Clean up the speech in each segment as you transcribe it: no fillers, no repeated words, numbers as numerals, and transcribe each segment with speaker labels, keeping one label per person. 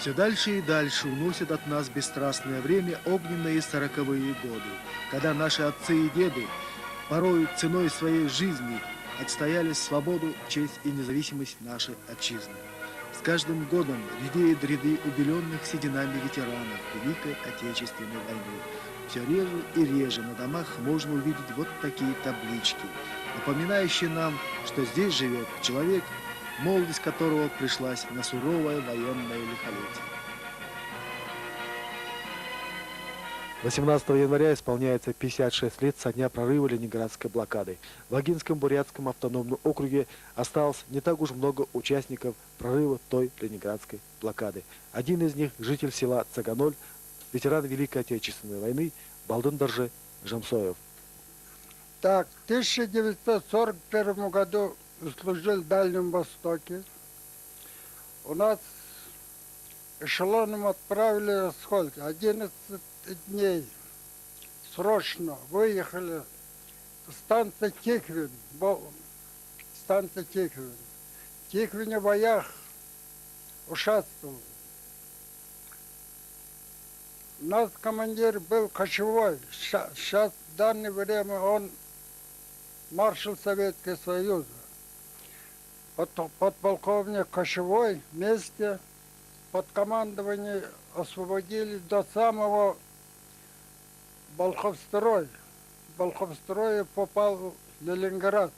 Speaker 1: Все дальше и дальше уносят от нас бесстрастное время огненные сороковые годы, когда наши отцы и деды порою ценой своей жизни отстояли свободу, честь и независимость нашей отчизны. С каждым годом редеют ряды убеленных сединами ветеранов Великой Отечественной войны. Все реже и реже на домах можно увидеть вот такие таблички, напоминающие нам, что здесь живет человек, молодость которого пришлась на суровое военное лихолетие. 18 января исполняется 56 лет со дня прорыва Ленинградской блокады. В Логинском Бурятском автономном округе осталось не так уж много участников прорыва той Ленинградской блокады. Один из них – житель села Цаганоль, ветеран Великой Отечественной войны Балдын-Даржы Жамсоев.
Speaker 2: Так, в 1941 году служил в Дальнем Востоке. У нас эшелоном отправили сколько? 11 дней. Срочно выехали. Станция Тихвин. Станция Тихвин. В Тихвине в боях участвовал. У нас командир был кочевой. Сейчас в данное время он маршал Советского Союза. Подполковник кочевой вместе под командованием освободили до самого Болховстроя. Болховстрой попал в Ленинград.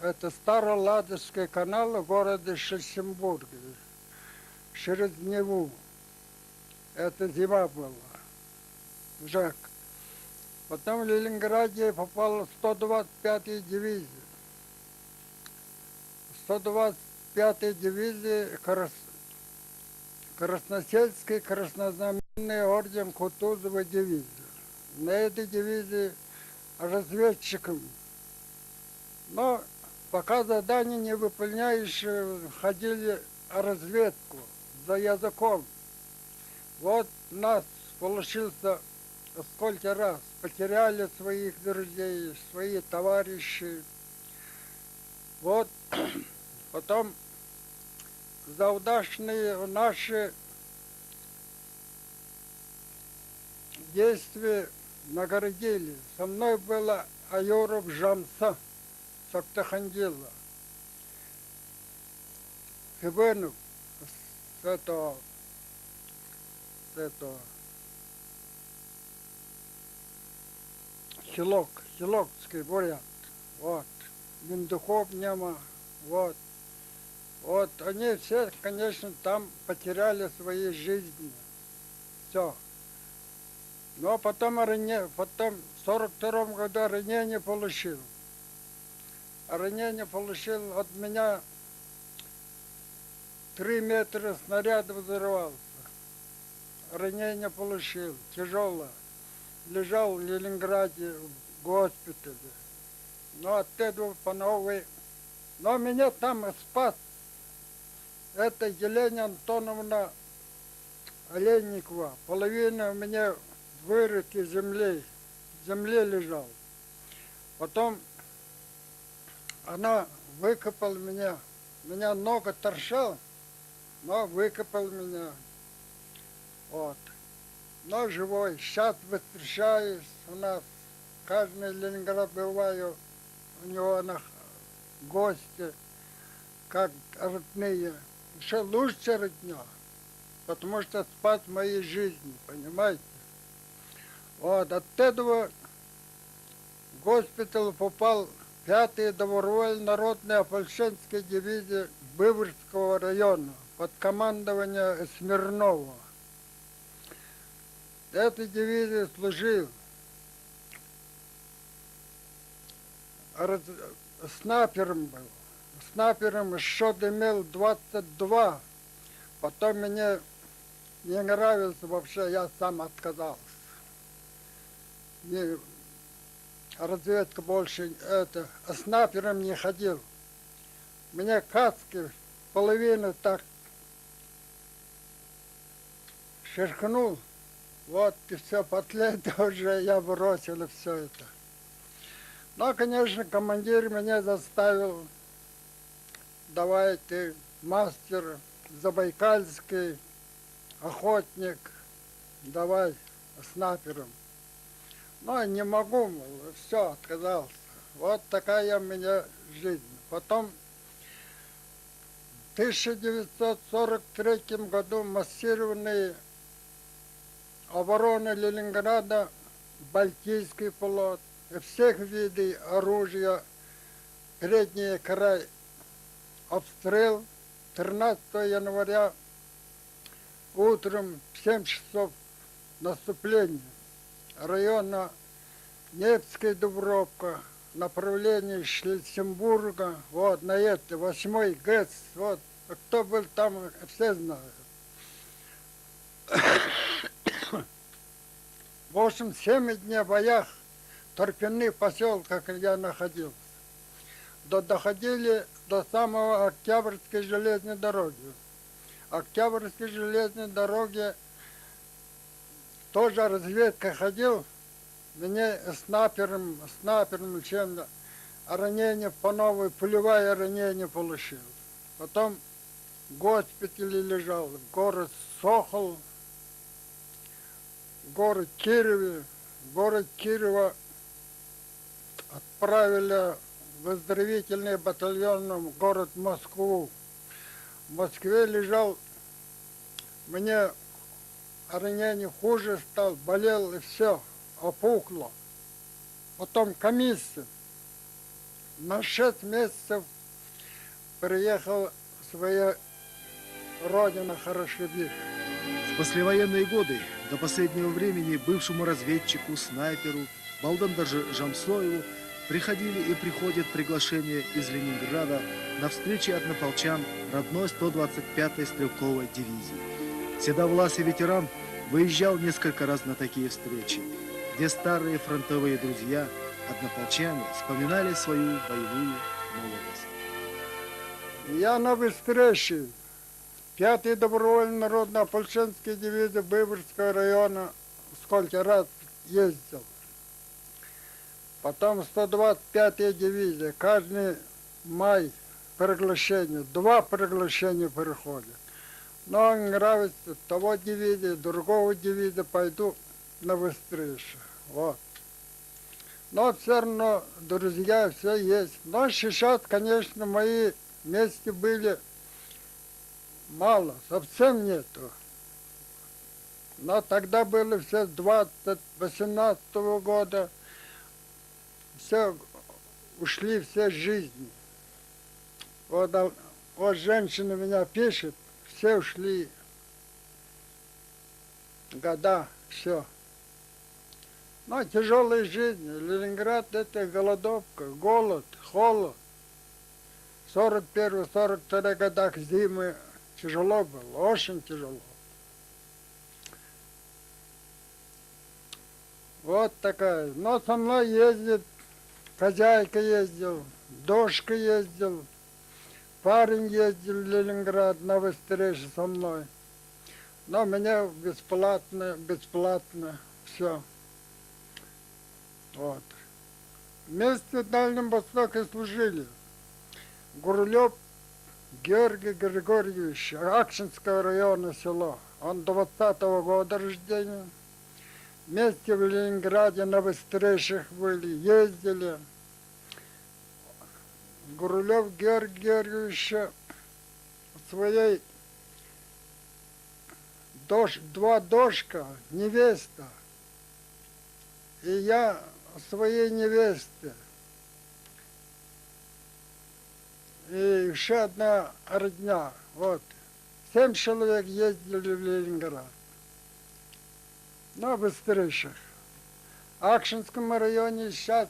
Speaker 2: Это Староладожский канал в городе Шлиссельбурге. Через Неву. Это зима была. Жак. Потом в Ленинграде попала 125-я дивизия. 125-я дивизия Красносельский краснознаменный орден Кутузова дивизия. На этой дивизии разведчиком. Но пока задание не выполняющие, ходили разведку за языком. Вот нас получился сколько раз. Потеряли своих друзей, свои товарищи. Вот потом за удачные наши действия наградили. Со мной было Аюров Жамса Сактахандила. Хибенов с этого Хилокский бурят. Вот. Мендухов нема. Вот. Вот. Они все, конечно, там потеряли свои жизни. Все. Но потом в 42-м году ранение получил. А ранение получил от меня 3 метра снаряд взорвался. Ранение получил, тяжелое. Лежал в Ленинграде в госпитале. Но оттуда по новой. Но меня там спас. Это Елена Антоновна Оленникова. Половина у меня вырытой земли. В земле лежал. Потом она выкопала меня. Меня нога торчала, но выкопал меня. Вот. Но живой. Сейчас встречаюсь у нас. Каждый Ленинград бываю. У него на гости, как родные. Еще лучше родня. Потому что спас моей жизни. Понимаете? Вот. От этого в госпиталь попал 5-я добровольная народная ополченская дивизия Выборгского района под командованием Смирнова. Эта дивизия служил снайпером был. Снайпером счет имел 22. Потом мне не нравился вообще, я сам отказался. Разведка больше снайпером не ходил. Мне каски половину так шерхнул. Вот и все, последнее уже я бросил все это. Но, конечно, командир меня заставил, давай ты мастер Забайкальский, охотник, давай снайпером. Но не могу, мол, все, отказался. Вот такая у меня жизнь. Потом в 1943 году массированные обороны Ленинграда, Балтийский флот, и всех видов оружия, передний край, обстрел 13 января утром в 7 часов наступления района Невская Дубровка, направление Шлиссенбурга, вот на это 8-й ГЭС, вот, кто был там, все знают. В общем, 7 дней в боях Торпины поселка, где я находился. Доходили до самого Октябрьской железной дороги. Октябрьской железной дороги тоже разведка ходил, мне снайпером чем-то ранение по новой, пулевое ранение получил. Потом в госпитале лежал, город Сохол, город Кирове. Город Кирова отправили в выздоровительный батальон в город Москву. В Москве лежал, мне ранение хуже стал, болел и все, опухло. Потом комиссия. На 6 месяцев приехал в свою родину Хорошевик.
Speaker 1: В послевоенные годы до последнего времени бывшему разведчику, снайперу Балдандаржи Жамсоеву приходили и приходят приглашения из Ленинграда на встречи однополчан родной 125-й стрелковой дивизии. Седовласый ветеран выезжал несколько раз на такие встречи, где старые фронтовые друзья, однополчане, вспоминали свою боевую молодость.
Speaker 2: Я на встрече 5-й добровольный народно-ополченской дивизии Выборгского района сколько раз ездил. Потом 125-я дивизия, каждый май приглашение, 2 приглашения приходят. Но нравится того дивизии, другого дивизии пойду на встречу. Вот. Но все равно друзья все есть. Но сейчас, конечно, мои вместе были мало, совсем нету. Но тогда были все 18-го года, все ушли все жизни. Вот женщина меня пишет, все ушли года, все. Но тяжелая жизнь. Ленинград это голодовка, голод, холод. В 41-42 годах зимы тяжело было, очень тяжело. Вот такая. Но со мной ездит, хозяйка ездил, дочка ездил, парень ездил в Ленинград на встречу со мной. Но меня бесплатно, все. Вот. Вместе в Дальнем Востоке служили Гурлев Георгий Григорьевич, Акшинского района село. Он 20-го года рождения. Вместе в Ленинграде на встречах были, ездили. Гурлев Георгий Георгиевич своей 2 дочка, невеста. И я своей невесте. И еще одна родня. Вот. 7 человек ездили в Ленинград. На встречах. В Акшинском районе сейчас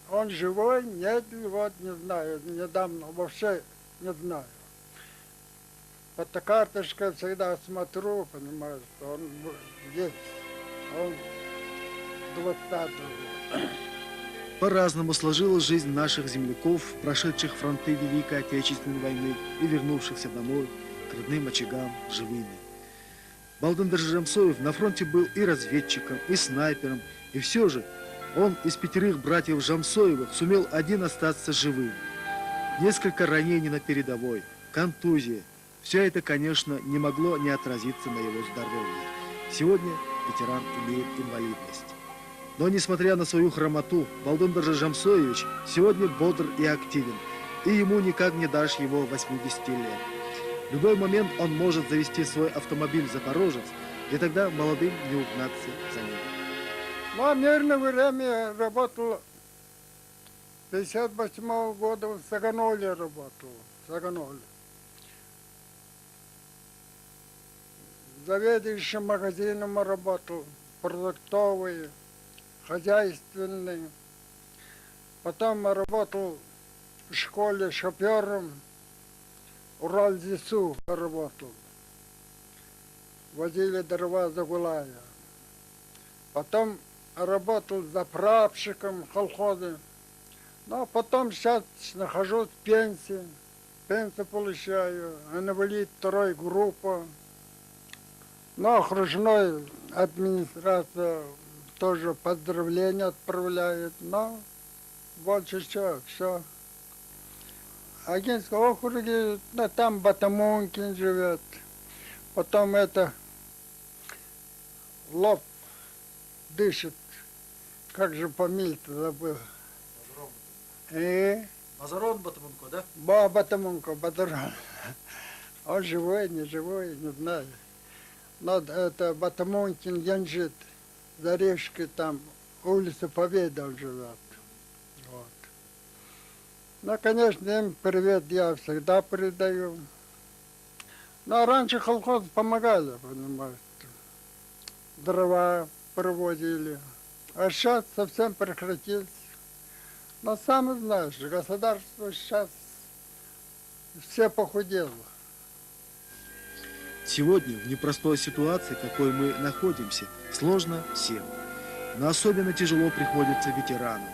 Speaker 2: он живой, нет, вот не знаю, недавно вообще не знаю. Фотокарточкой всегда смотрю, понимаю, что он есть. Он 20-го.
Speaker 1: По-разному сложилась жизнь наших земляков, прошедших фронты Великой Отечественной войны и вернувшихся домой к родным очагам живыми. Балдандаржи Жамсоев на фронте был и разведчиком, и снайпером, и все же он из 5 братьев Жамсоевых сумел один остаться живым. Несколько ранений на передовой, контузия, Все это, конечно, не могло не отразиться на его здоровье. Сегодня ветеран имеет инвалидность. Но, несмотря на свою хромоту, Балдын Жамсоевич сегодня бодр и активен, и ему никак не дашь его 80 лет. В любой момент он может завести свой автомобиль «Запорожец», и тогда молодым не угнаться за ним.
Speaker 2: Ну, а мирное время я работал 58 года в Саганоле работал. В Саганоле. Заведующим магазином работал, продуктовые, хозяйственные. Потом я работал в школе шофером, Урал-ЗИСУ работал. Возили дрова за Гулая. Потом работал заправщиком колхоза. Ну, а потом сейчас нахожусь в пенсии. Пенсию получаю, инвалид второй группы. Ну, окружной администрация тоже поздравления отправляет. Но больше что, все. Агентские округи, да, там Батамункин живет. Потом это лоб дышит. Как же фамилия-то забыл.
Speaker 1: Базарон Батамунко, да?
Speaker 2: Батамунко, Бадарон. Он живой, не живой, не знаю. Но это Батамункин Янжит. За речкой там, улица Победы он живет. Вот. Ну, конечно, им привет я всегда передаю. Но раньше колхоз помогали, понимаете. Дрова проводили. А сейчас совсем прекратилось. Но сам знаешь, государство сейчас все похудело.
Speaker 1: Сегодня, в непростой ситуации, в какой мы находимся, сложно всем. Но особенно тяжело приходится ветеранам,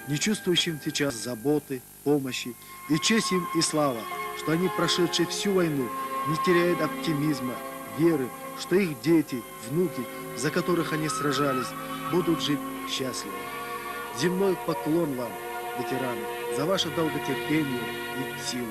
Speaker 1: не чувствующим сейчас заботы, помощи. И честь им и слава, что они, прошедшие всю войну, не теряют оптимизма, веры, что их дети, внуки, за которых они сражались, будут жить счастливо. Земной поклон вам, ветераны, за ваше долготерпение и силу.